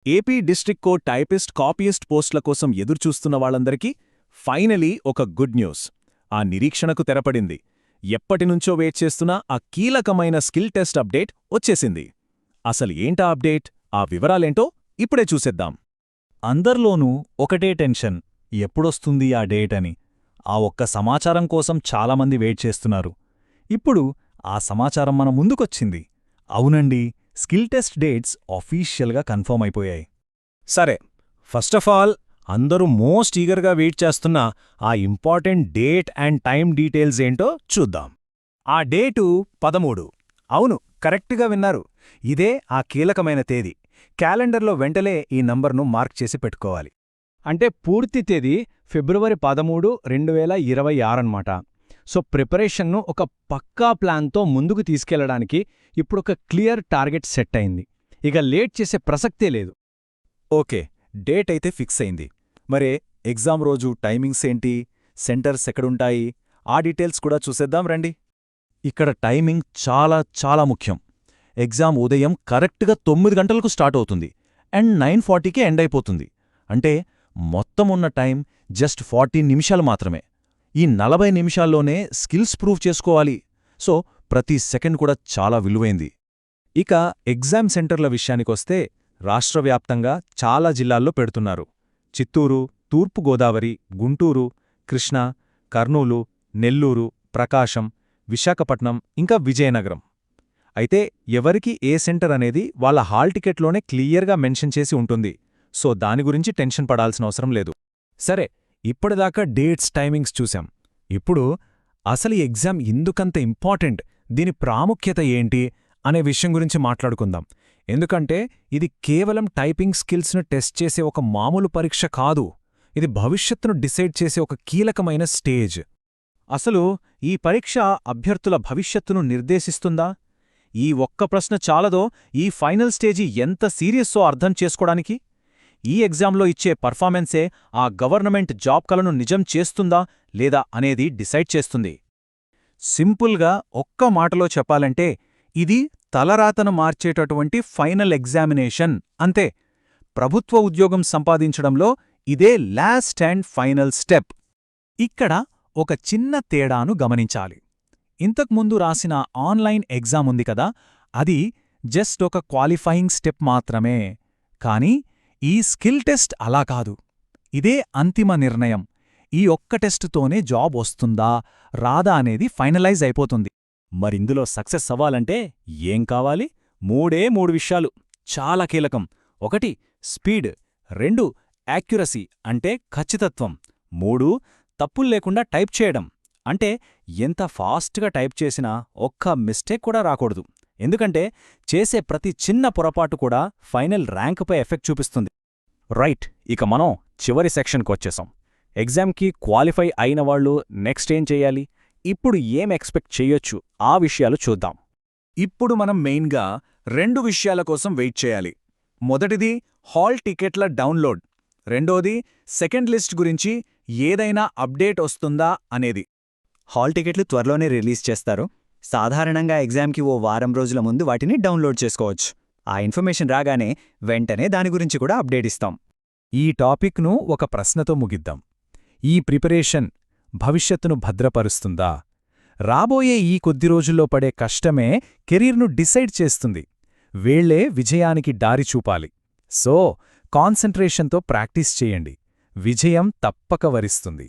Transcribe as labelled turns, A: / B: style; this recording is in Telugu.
A: AP district court typist copyist పోస్టుల కోసం ఎదురుచూస్తున్న వాళ్ళందరికీ ఫైనలీ ఒక గుడ్ న్యూస్. ఆ నిరీక్షణకు తెరపడింది. ఎప్పటినుంచో వెయిట్ చేస్తున్న ఆ కీలకమైన స్కిల్ టెస్ట్ అప్డేట్ వచ్చేసింది. అసలు ఏంటా అప్డేట్, ఆ వివరాలేంటో ఇప్పుడే చూసేద్దాం.
B: అందర్లోనూ ఒకటే టెన్షన్, ఎప్పుడొస్తుంది ఆ డేట్ అని. ఆ ఒక్క సమాచారం కోసం చాలామంది వెయిట్ చేస్తున్నారు. ఇప్పుడు ఆ సమాచారం మన ముందుకొచ్చింది. అవునండి, స్కిల్ టెస్ట్ డేట్స్ ఆఫీషియల్గా కన్ఫర్మ్ అయిపోయాయి.
A: సరే, ఫస్ట్ ఆఫ్ ఆల్ అందరూ మోస్ట్ ఈగర్గా వెయిట్ చేస్తున్న ఆ important date and time details ఏంటో చూద్దాం. ఆ డేటు 13. అవును, కరెక్ట్గా విన్నారు. ఇదే ఆ కీలకమైన తేదీ. క్యాలెండర్లో వెంటనే ఈ నంబర్ను మార్క్ చేసి పెట్టుకోవాలి.
C: అంటే పూర్తి తేదీ ఫిబ్రవరి 13, 2026 అన్నమాట. సో ప్రిపరేషన్ను ఒక పక్కా ప్లాన్తో ముందుకు తీసుకెళ్లడానికి ఇప్పుడొక క్లియర్ టార్గెట్ సెట్ అయింది. ఇక లేట్ చేసే ప్రసక్తే లేదు.
A: ఓకే, డేట్ అయితే ఫిక్స్ అయింది. మరే ఎగ్జామ్ రోజు టైమింగ్స్ ఏంటి, సెంటర్స్ ఎక్కడుంటాయి, ఆ డీటెయిల్స్ కూడా చూసేద్దాం రండి.
B: ఇక్కడ టైమింగ్ చాలా చాలా ముఖ్యం. ఎగ్జామ్ ఉదయం కరెక్ట్గా 9 గంటలకు స్టార్ట్ అవుతుంది అండ్ 9:40కే ఎండ్ అయిపోతుంది. అంటే మొత్తం ఉన్న టైం జస్ట్ 40 నిమిషాలు మాత్రమే. ఈ 40 నిమిషాల్లోనే స్కిల్స్ ప్రూవ్ చేసుకోవాలి. సో ప్రతి సెకండ్ కూడా చాలా విలువైంది.
A: ఇక ఎగ్జామ్ సెంటర్ల విషయానికొస్తే రాష్ట్రవ్యాప్తంగా చాలా జిల్లాల్లో పెడుతున్నారు. చిత్తూరు, తూర్పుగోదావరి, గుంటూరు, కృష్ణా, కర్నూలు, నెల్లూరు, ప్రకాశం, విశాఖపట్నం ఇంకా విజయనగరం. అయితే ఎవరికి ఏ సెంటర్ అనేది వాళ్ళ హాల్ టికెట్లోనే క్లియర్గా మెన్షన్ చేసి ఉంటుంది. సో దాని గురించి టెన్షన్ పడాల్సిన అవసరం లేదు. సరే, ఇప్పటిదాకా డేట్స్, టైమింగ్స్ చూశాం. ఇప్పుడు అసలు ఈ ఎగ్జామ్ ఎందుకంత ఇంపార్టెంట్, దీని ప్రాముఖ్యత ఏంటి అనే విషయం గురించి మాట్లాడుకుందాం. ఎందుకంటే ఇది కేవలం టైపింగ్ స్కిల్స్ను టెస్ట్ చేసే ఒక మామూలు పరీక్ష కాదు. ఇది భవిష్యత్తును డిసైడ్ చేసే ఒక కీలకమైన స్టేజ్. అసలు ఈ పరీక్ష అభ్యర్థుల భవిష్యత్తును నిర్దేశిస్తుందా? ఈ ఒక్క ప్రశ్న చాలదో ఈ ఫైనల్ స్టేజి ఎంత సీరియస్సో అర్థం చేసుకోడానికి. ఈ ఎగ్జామ్లో ఇచ్చే పర్ఫార్మెన్సే ఆ గవర్నమెంట్ జాబ్ కలను నిజం చేస్తుందా లేదా అనేది డిసైడ్ చేస్తుంది. సింపుల్గా ఒక్క మాటలో చెప్పాలంటే ఇది తలరాతను మార్చేటటువంటి ఫైనల్ ఎగ్జామినేషన్ అంతే. ప్రభుత్వ ఉద్యోగం సంపాదించడంలో ఇదే లాస్ట్ అండ్ ఫైనల్ స్టెప్. ఇక్కడ ఒక చిన్న తేడాను గమనించాలి. ఇంతకుముందు రాసిన ఆన్లైన్ ఎగ్జామ్ ఉంది కదా, అది జస్ట్ ఒక క్వాలిఫైయింగ్ స్టెప్ మాత్రమే. కానీ ఈ స్కిల్ టెస్ట్ అలా కాదు. ఇదే అంతిమ నిర్ణయం. ఈ ఒక్క టెస్టుతోనే జాబ్ వస్తుందా రాదా అనేది ఫైనలైజ్ అయిపోతుంది. మరిందులో సక్సెస్ అవ్వాలంటే ఏం కావాలి? మూడు విషయాలు చాలా కీలకం. 1 స్పీడ్, 2 యాక్యురసీ అంటే ఖచ్చితత్వం, 3 తప్పుల్లేకుండా టైప్ చేయడం. అంటే ఎంత ఫాస్ట్గా టైప్ చేసినా ఒక్క మిస్టేక్ కూడా రాకూడదు. ఎందుకంటే చేసే ప్రతి చిన్న పొరపాటు కూడా ఫైనల్ ర్యాంకుపై ఎఫెక్ట్ చూపిస్తుంది. రైట్, ఇక మనం చివరి సెక్షన్కొచ్చేసాం. ఎగ్జామ్కి క్వాలిఫై అయిన వాళ్ళు నెక్స్ట్ ఏం చెయ్యాలి, ఇప్పుడు ఏం ఎక్స్పెక్ట్ చెయ్యొచ్చు, ఆ విషయాలు చూద్దాం. ఇప్పుడు మనం మెయిన్గా 2 విషయాల కోసం వెయిట్ చేయాలి. మొదటిది హాల్ టికెట్ల డౌన్లోడ్, రెండోది సెకండ్ లిస్ట్ గురించి ఏదైనా అప్డేట్ వస్తుందా అనేది.
D: హాల్ టికెట్లు త్వరలోనే రిలీజ్ చేస్తారు. సాధారణంగా ఎగ్జామ్కి ఓ వారం రోజుల ముందు వాటిని డౌన్లోడ్ చేసుకోవచ్చు. ఆ ఇన్ఫర్మేషన్ రాగానే వెంటనే దాని గురించి కూడా అప్డేట్ ఇస్తాం.
A: ఈ టాపిక్ను ఒక ప్రశ్నతో ముగిద్దాం. ఈ ప్రిపరేషన్ భవిష్యత్తును భద్రపరుస్తుందా? రాబోయే ఈ కొద్ది రోజుల్లో పడే కష్టమే కెరీర్ను డిసైడ్ చేస్తుంది. వేళ్లే విజయానికి దారి చూపాలి. సో కాన్సంట్రేషన్తో ప్రాక్టీస్ చేయండి. విజయం తప్పక వరిస్తుంది.